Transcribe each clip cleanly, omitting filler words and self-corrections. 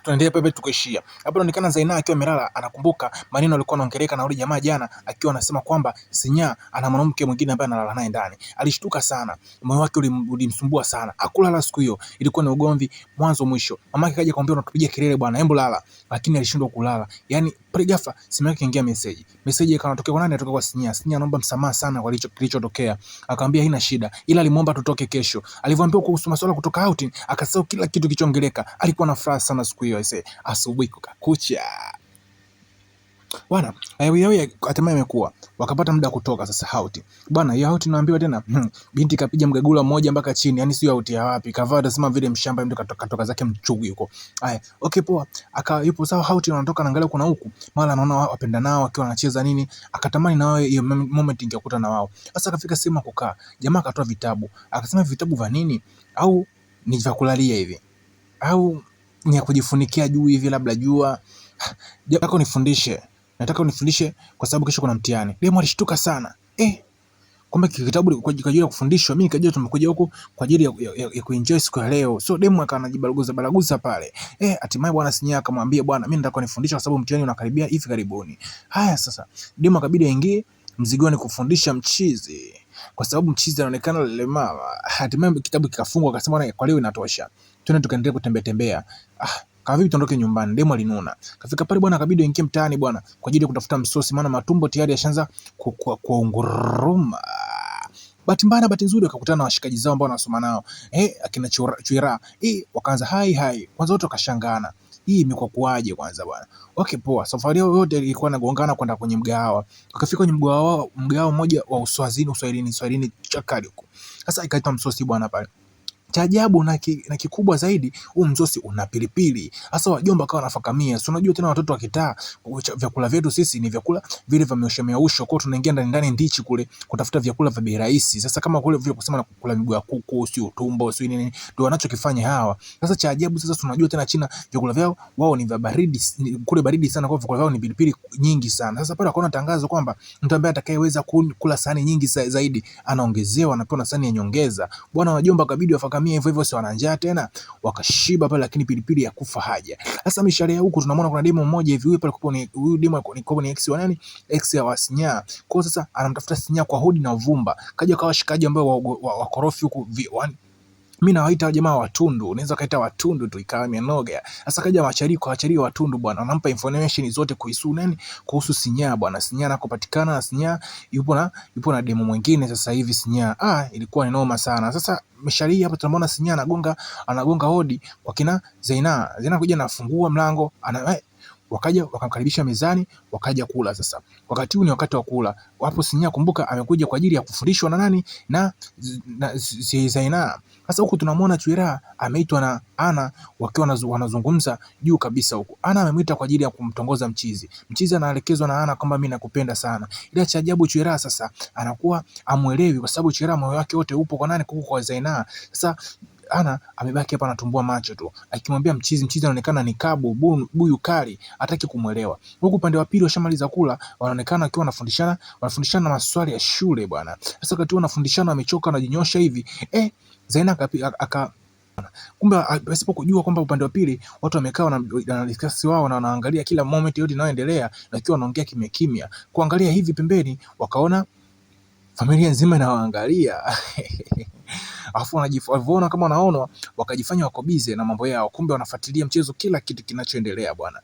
tunaendelea pepe tukaishia. Hapo inaonekana Zaina akiwa amelala anakumbuka maneno alikuwa anaongeleka na yule jamaa jana akiwa anasema kwamba Sinya ana mwanamke mwingine ambaye analala naye ndani. Alishtuka sana. Moyo wake ulimsumbua sana. Hakulala siku hiyo. Ilikuwa ni ugomvi mwanzo mwisho. Mamake kaja kumwambia unatupigia kelele bwana, hebu lala. Lakini alishindwa kulala. Yaani pale ghafla simu yake ingia message. Message ikanatokea kwa nani? Atoka kwa Sinya. Sinya anaomba msamaha sana kwa kilichotokea. Akamwambia haina shida. Ila alimuomba tutoke kesho. Alivyoambiwa kuhusu masuala kutoka outing, akasahau kila kitu kilichoongeleka. Alikuwa na furaha sana siku hiyo aisee. Asubuhi kukakucha. Bwana, yawe hatimaye imekuwa. Wakapata muda kutoka sasa outing. Bwana, ya outing naambiwa tena, binti kapiga mgagula mmoja mpaka chini, yani sio outing ya wapi. Kavaa tasema vile mshamba mtu katoka zake mchugu yuko. Haya, okay poa. Yupo sawa outing anatoka anaangalia kuna huku. Mara anaona wapenda nao wakiwa wanacheza nini, akatamani na wao hiyo moment ingekuta na wao. Sasa akafika sehemu kukaa. Jamaa akatoa vitabu. Akasema vitabu vya nini? Au ni vya kulalia hivi? Au ni ya kujifunikia juu hivi labda jua? Nataka unifundishe kwa sababu kesho kuna mtihani. Demo alishtuka sana. Kumbe kitabu kwa ajili ya kufundishwa. Mimi nikajua tumekuja huku kwa ajili ya kuenjoy siku ya leo. So demo akanajibaguza pale. Hatimaye bwana Sinya akamwambia bwana, mimi nataka unifundishe kwa sababu mtihani unakaribia hivi karibuni. Haya sasa, demo akabidi aingie mzigoni kufundisha mchizi. Kwa sababu mchizi anaonekana lelemawa. Hatimaye kitabu kikafungwa, akasema kwa leo inatosha. Twende tukaendelee kutembea. Kama vipi tuondoke nyumbani. Demo alinuna. Kafika pale bwana akabidi aingie mtaani bwana kwa ajili ya kutafuta msosi, maana matumbo tayari yashaanza kuunguruma. Bahati nzuri akakutana na washikaji zao ambao wanasoma nao. Akina Chwira. Wakaanza hai. Kwanza wote wakashangana. Hii imekuwa kuaje kwanza bwana? Okay poa. Safari yao yote ilikuwa inagongana kwenda kwenye mgahawa. Wakafika kwenye mgahawa mmoja wa Uswahilini chakari huko. Sasa ikaitwa msosi bwana pale. Cha ajabu na kikubwa zaidi, huu msosi una pilipili. Sasa wajomba kawa wanafakamia. Si unajua tena watoto wa kitaa, vyakula vyetu sisi ni vyakula vile vya meusho. Kwa tunaingia ndani ndichi kule kutafuta vyakula vya bei rahisi. Sasa kama kule vile kusema na kukula miguu ya kuku, sio utumbo, sio nini, ndio wanachokifanya hawa. Sasa cha ajabu sasa tunajua tena China vyakula vyao wao ni vya baridi, kule baridi sana, kwa vyakula vyao ni pilipili nyingi sana. Sasa pale wakaona tangazo kwamba mtu ambaye atakayeweza kula sahani nyingi zaidi anaongezewa, anapewa sahani ya nyongeza. Bwana wajomba kabidi wafakamia hivyo si wana njaa tena, wakashiba pale, lakini pilipili ya kufa haja. Sasa mishale ya huku tunamwona kuna demo mmoja hivi, huyu demo ni ex wa nani? Ex ya Sinya. Kwa sasa anamtafuta Sinya kwa hodi na uvumba. Kaja kwa washikaji ambao wakorofi huku mimi nawaita jamaa watundu, unaweza kaita watundu tu ikawa imenoga. Sasa kaja wachari watundu bwana, wanampa information zote kuhusu Sinya bwana. Sinya anakopatikana na Sinya yupo na demo mwingine sasa hivi Sinya. Ilikuwa ni noma sana. Sasa mshari hapa tunamwona Sinya anagonga hodi kwa kina Zaina. Zaina kuja nafungua mlango, wakaja wakamkaribisha mezani, wakaja kula. Sasa wakati huu ni wakati wa kula. Hapo Sinya kumbuka amekuja kwa ajili ya kufundishwa na nani? Na Zaina. Sasa huku tunamwona Chwira ameitwa na Ana wakiwa wanazungumza juu kabisa huku. Ana amemwita kwa ajili ya kumtongoza mchizi. Mchizi anaelekezwa na Ana kwamba mimi nakupenda sana. Ila cha ajabu Chwira sasa anakuwa amuelewi, kwa sababu Chwira moyo wake wote upo kwa nani? Kwa Zaina. Sasa Ana amebaki hapa anatumbua macho tu. Akimwambia mchizi anaonekana ni kabu buyu kali, hataki kumuelewa. Huku upande wa pili washamaliza kula, wanaonekana wakiwa wanafundishana maswali ya shule bwana. Sasa wakati wanafundishana wamechoka, wanajinyosha hivi. Zaina kumbe pasipo kujua kwamba upande wa pili watu wamekaa na discuss wao na wanaangalia kila moment yote inayoendelea, na wakiwa wanaongea kimya. Kuangalia hivi pembeni wakaona familia nzima inawaangalia. Alafu wanajiona kama wanaona, wakajifanya wako busy na mambo yao, kumbe wanafuatilia mchezo, kila kitu kinachoendelea bwana.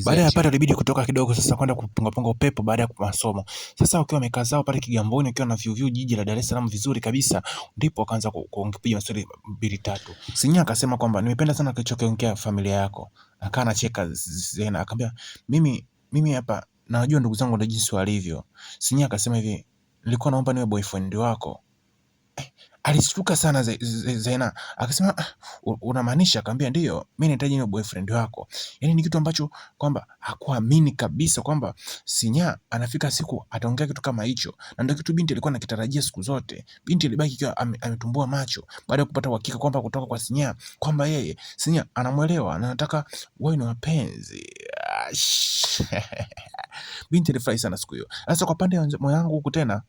Baada ya pale ilibidi kutoka kidogo sasa kwenda kupunga upepo baada ya masomo. Sasa wakiwa wamekaa zao pale Kigamboni, wakiwa na view jiji la Dar es Salaam vizuri kabisa, ndipo wakaanza kupiga mastori 2-3. Sinya akasema kwamba nimependa sana kilichokiongea familia yako. Akaa anacheka Zena, akamwambia mimi hapa najua ndugu zangu ndio jinsi walivyo. Sinya akasema hivi, nilikuwa naomba niwe boyfriend wako. Alishtuka sana Zena. Akasema unamaanisha? Akamwambia ndio, mimi nahitaji niwe boyfriend wako. Yaani ni kitu ambacho kwamba hakuamini kabisa kwamba Sinya anafika siku ataongea kitu kama hicho, na ndio kitu binti alikuwa anakitarajia siku zote. Binti alibaki ikiwa ametumbua macho baada ya kupata uhakika kwamba kutoka kwa Sinya kwamba yeye Sinya anamuelewa na anataka wawe ni wapenzi. Binti alifurahi sana siku hiyo. Sasa kwa pande ya moyo wangu huku tena,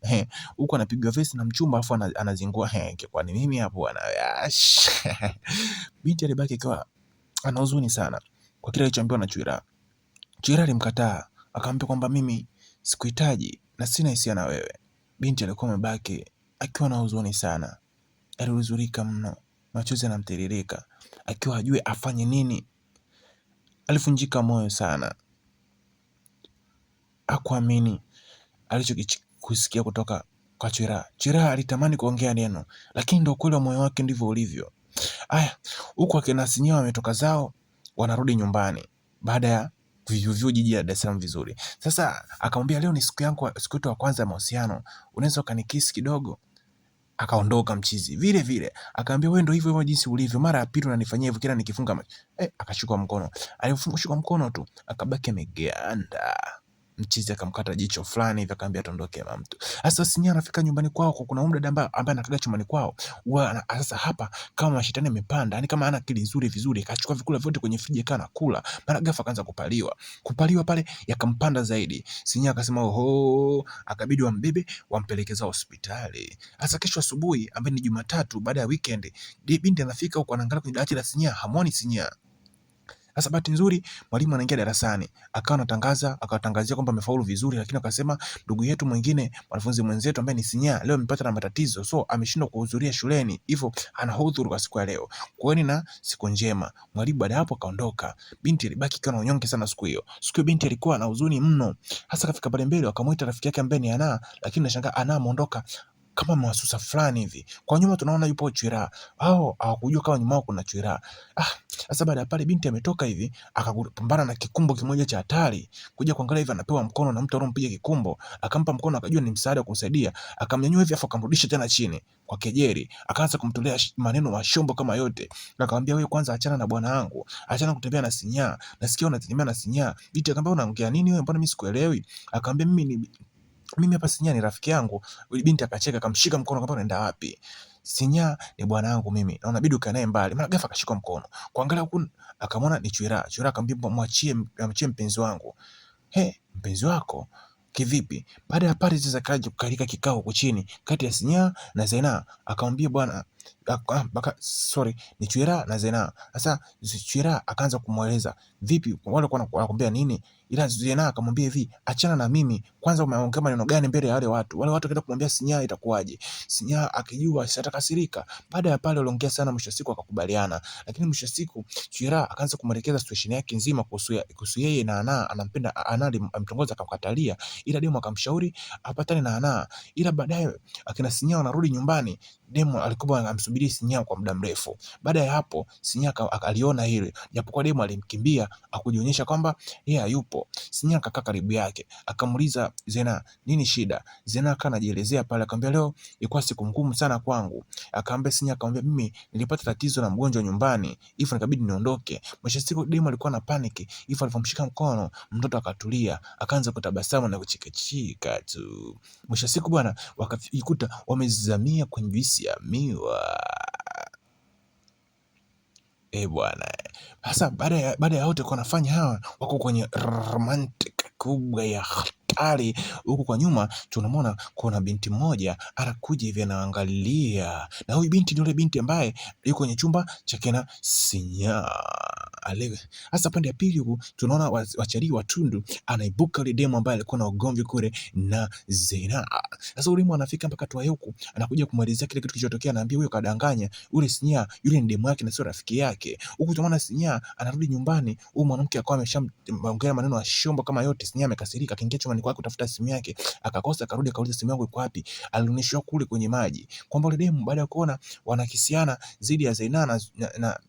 huko anapigwa vesi na mchumba afu anazingua, kwani mimi hapo ana binti alibaki akiwa ana huzuni sana kwa kile alichoambiwa na Chwira. Chwira alimkataa, akamwambia kwamba mimi sikuhitaji na sina hisia na wewe. Binti alikuwa amebaki akiwa na huzuni sana, alihuzurika mno, machozi yanamtiririka, akiwa hajui afanye nini. Alivunjika moyo sana, hakuamini alichokusikia kutoka kwa Chwira. Chwira alitamani kuongea neno, lakini ndio ukweli wa moyo wake ndivyo ulivyo. Aya, huku akina Sinyo wametoka zao, wanarudi nyumbani baada ya vivyuvyu jiji la Dar es Salaam vizuri. Sasa akamwambia leo ni siku yangu, siku yetu ya kwanza ya mahusiano, unaweza ukanikisi kidogo? Akaondoka mchizi vile vile, akaambia wewe ndio hivyo hivyo jinsi ulivyo, mara ya pili unanifanyia hivyo kila nikifunga macho. Akashikwa mkono, aliposhikwa mkono tu akabaki ameganda. Mchizi akamkata jicho fulani hivi, akaambia tondoke mama mtu. Sasa Sinya anafika nyumbani kwao, kuna mdada ambaye anakaga chumbani kwao. Sasa hapa kama mashetani yamepanda, yani kama ana akili nzuri vizuri, akachukua vyakula vyote kwenye friji kana kula. Mara ghafla akaanza kupaliwa pale, yakampanda zaidi. Sinya akasema oho, akabidi wambebe wampelekeza hospitali. Sasa kesho asubuhi, ambaye ni Jumatatu baada ya weekend, binti anafika huko, anaangalia kwenye dawati la Sinya, hamuoni Sinya. Sasa bahati nzuri mwalimu anaingia darasani, akawatangazia kwamba amefaulu vizuri, lakini akasema ndugu yetu mwingine, mwanafunzi mwenzetu ambaye ni Sinya leo amepata na matatizo, so ameshindwa kuhudhuria shuleni, hivyo anahudhuru kwa siku ya leo. Kuweni na siku njema. Mwalimu baada hapo kaondoka. Binti alibaki akiwa na unyonge sana siku hiyo. Siku hiyo binti alikuwa na huzuni mno. Hasa kafika pale mbele, wakamuita rafiki yake ambaye ni Ana, lakini nashangaa Ana ameondoka kama mawasusa fulani hivi. Kwa nyuma tunaona yupo Chwira. Hao hawakujua kama nyuma kuna Chwira. Sasa baada ya pale binti ametoka hivi, akapambana na kikumbo kimoja cha hatari. Kuja kuangalia hivi anapewa mkono na mtu aliyempiga kikumbo, akampa mkono, akajua ni msaada wa kumsaidia, akamnyanyua hivi afu akamrudisha tena chini kwa kejeli, akaanza kumtolea maneno mashombo kama yote. Akamwambia wewe kwanza achana na bwana wangu, achana kutembea na Sinya. Nasikia unatembea na Sinya. Binti akamwambia unaongea nini wewe, mbona mimi sikuelewi? Akamwambia mimi hapa Sinya ni rafiki yangu. Binti akacheka, akamshika mkono, akamwambia unaenda wapi? Sinya ni bwana wangu mimi, na unabidi ukae naye mbali. Mara ghafla akashika mkono, kuangalia huku akamwona ni Chwira. Chwira akamwambia mwachie mpenzi wangu. Mpenzi wako kivipi? Baada ya pale sasa kalika kikao huko chini kati ya Sinya na Zena, akamwambia bwana ni Chwira na Zena. Sasa Chwira akaanza kumweleza vipi wale wanakuambia nini, ila Zena akamwambia hivi, achana na mimi kwanza, umeongea maneno gani mbele ya wale watu wakaenda kumwambia Sinya itakuwaje? Sinya akijua atakasirika. Baada ya pale waliongea sana, mwisho siku akakubaliana, lakini mwisho siku Chwira akaanza kumwelekeza situation yake nzima kuhusu yeye na Ana. Anampenda Ana, amtongoza akamkatalia, ila demo akamshauri apatane na Ana, ila baadaye akina Sinya wanarudi nyumbani. Demo alikuwa anamsubiri Sinya kwa muda mrefu. Baada ya hapo Sinya aliona hili, japokuwa demo alimkimbia akujionyesha kwamba yeye hayupo. Sinya akakaa karibu yake, akamuuliza Zena nini shida. Zena anajielezea pale, akamwambia leo ilikuwa siku ngumu sana kwangu. Akamwambia Sinya, akamwambia mimi nilipata tatizo na mgonjwa nyumbani, hivyo nikabidi niondoke. Mwisho siku demo alikuwa na panic, hivyo alipomshika mkono mtoto akatulia, akaanza kutabasamu na kuchekachika tu. Mwisho siku bwana, wakajikuta wamezamia kwenye juisi ya miwa. Bwana. Sasa baada ya wote wanafanya hawa, wako kwenye romantic kubwa ya hatari. Huku kwa nyuma tunamwona kuna binti mmoja anakuja hivi anaangalia, na huyu binti ni yule binti ambaye yuko kwenye chumba cha kina Sinya. Sasa pande ya pili huku tunaona wachari wa Tundu anaibuka yule demo ambaye alikuwa na ugomvi kule na Zena. Sasa yule demo anafika mpaka tu huku, anakuja kumwelezea kile kitu kilichotokea, anaambia huyo kadanganya, yule Sinya yule ni demo yake na sio rafiki yake. Huku tunaona Sinya anarudi nyumbani, huyu mwanamke akawa ameshamongea maneno ya shombo kama yote. Sinya amekasirika, akaingia chumbani kwake kutafuta simu yake, akakosa, akarudi akauliza simu yangu iko wapi? Alionyeshwa kule kwenye maji, kwamba yule demo baada ya kuona wanakisiana zidi ya Zaina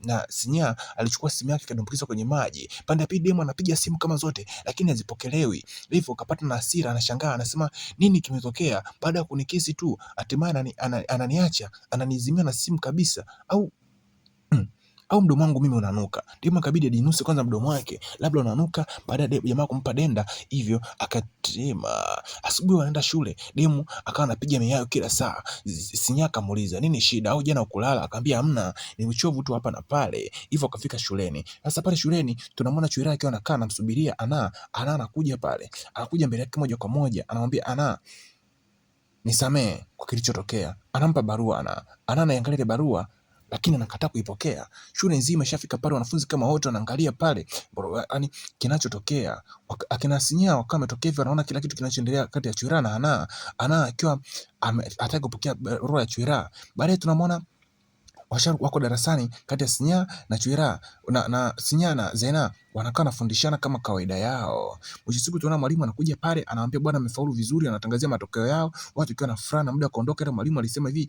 na Sinya alichukua simu yake kadumbukiza kwenye maji. Pande ya pili demo anapiga simu kama zote lakini hazipokelewi. Hivyo kapata na hasira, anashangaa, anasema nini kimetokea? Baada ya kunikisi tu hatimaye ananiacha, ananizimia na simu kabisa, au mdomo wangu mimi unanuka? Demo akabidi adinuse kwanza mdomo wake, labda unanuka, baada ya jamaa kumpa denda, hivyo akatema. Asubuhi wanaenda shule, demo akawa anapiga miayo kila saa. Sinya akamuuliza nini shida, au jana ukulala? Akamwambia hamna, ni uchovu tu hapa na pale. Hivyo akafika shuleni. Sasa pale shuleni tunamwona Chwira akiwa anakaa anamsubiria Ana. Ana anakuja pale, anakuja mbele yake moja kwa moja, anamwambia Ana, nisamee kwa kilichotokea. Anampa barua Ana. Ana anaangalia ile barua, lakini anakataa kuipokea. Shule nzima ishafika pale, wanafunzi kama wote wanaangalia pale, yani kinachotokea. Akina Sinya wakawa wametokea hivi, wanaona kila kitu kinachoendelea kati ya Chwira na Ana akiwa hataki kupokea roho ya Chwira. Baadaye tunamwona wako darasani kati ya Sinya na Chwira na Sinya na Zena wanakaa nafundishana kama kawaida yao. Mwisho siku tunaona mwalimu anakuja pale, anawaambia bwana amefaulu vizuri, anatangazia matokeo yao, watu wakiwa na furaha na muda kuondoka. Ile mwalimu alisema hivi,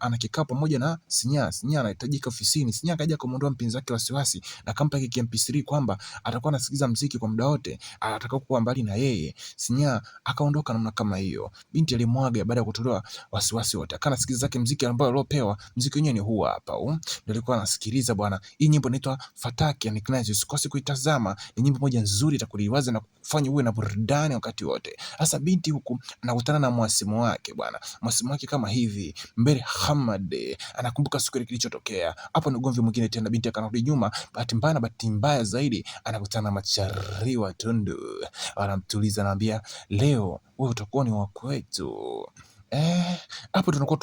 ana kikao pamoja na Sinya. Sinya anahitajika ofisini. Sinya akaja kumuondoa mpinzani wake Wasiwasi na kampa hiki MP3 kwamba atakuwa anasikiza muziki kwa muda wote, atakao kuwa mbali na yeye. Sinya akaondoka namna kama hiyo. Binti alimwaga baada ya kutolewa Wasiwasi wote. Akana sikiza zake muziki ambao aliopewa. Muziki wenyewe ni huu hapa. Ndio alikuwa anasikiliza bwana. Hii nyimbo inaitwa Fataki ya Nick Nice. Usikose kuitazama. Ni nyimbo moja nzuri itakuliwaza na kufanya uwe na burudani wakati wote. Sasa binti huku anakutana na mwasimu wake bwana. Mwasimu wake kama hivi, Mbere Hamad, anakumbuka siku ile kilichotokea. Hapo ni ugomvi mwingine tena, binti akanarudi nyuma. Bahati mbaya zaidi anakutana na Machariwa Tundu. Anamtuliza, anamwambia leo wewe utakuwa ni wa kwetu. Hapo tunakuwa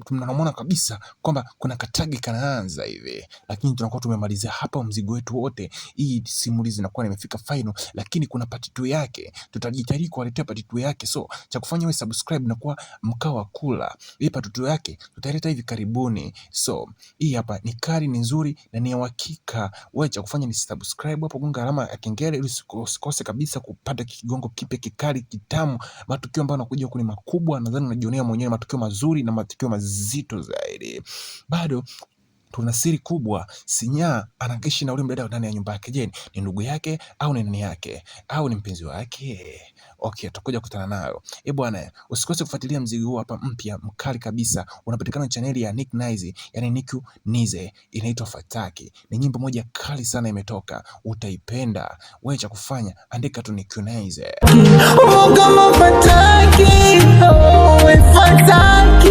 tunamwona kabisa kwamba kuna katagi kanaanza hivi, lakini tunakuwa tumemalizia hapa mzigo wetu wote. Hii simulizi inakuwa imefika final, lakini kuna part 2 yake. Tutajitahidi kuwaletea part 2 yake, so cha kufanya wewe subscribe na kuwa mkao wa kula. Hii part 2 yake tutaleta hivi karibuni, so hii hapa ni kali, ni nzuri na ni uhakika. Wewe cha kufanya ni subscribe hapo, gonga alama ya kengele ili usikose kabisa kupata kigongo kipya kikali kitamu. Matukio ambayo yanakuja huku ni makubwa. Nadhani unajionea mwenyewe matukio mazuri na matukio mazito zaidi. Bado tuna siri kubwa. Sinya anaishi na ule mdada ndani ya nyumba yake. Je, ni ndugu yake au ni nani yake au ni mpenzi wake? Okay, tutakuja kukutana nayo. Bwana, usikose kufuatilia mzigo huu hapa mpya mkali kabisa. Unapatikana channel ya Nick Nice, yani Nick Nice, inaitwa Fataki. Ni nyimbo moja kali sana imetoka. Utaipenda. Wewe cha kufanya andika tu Nick Nice. Fataki.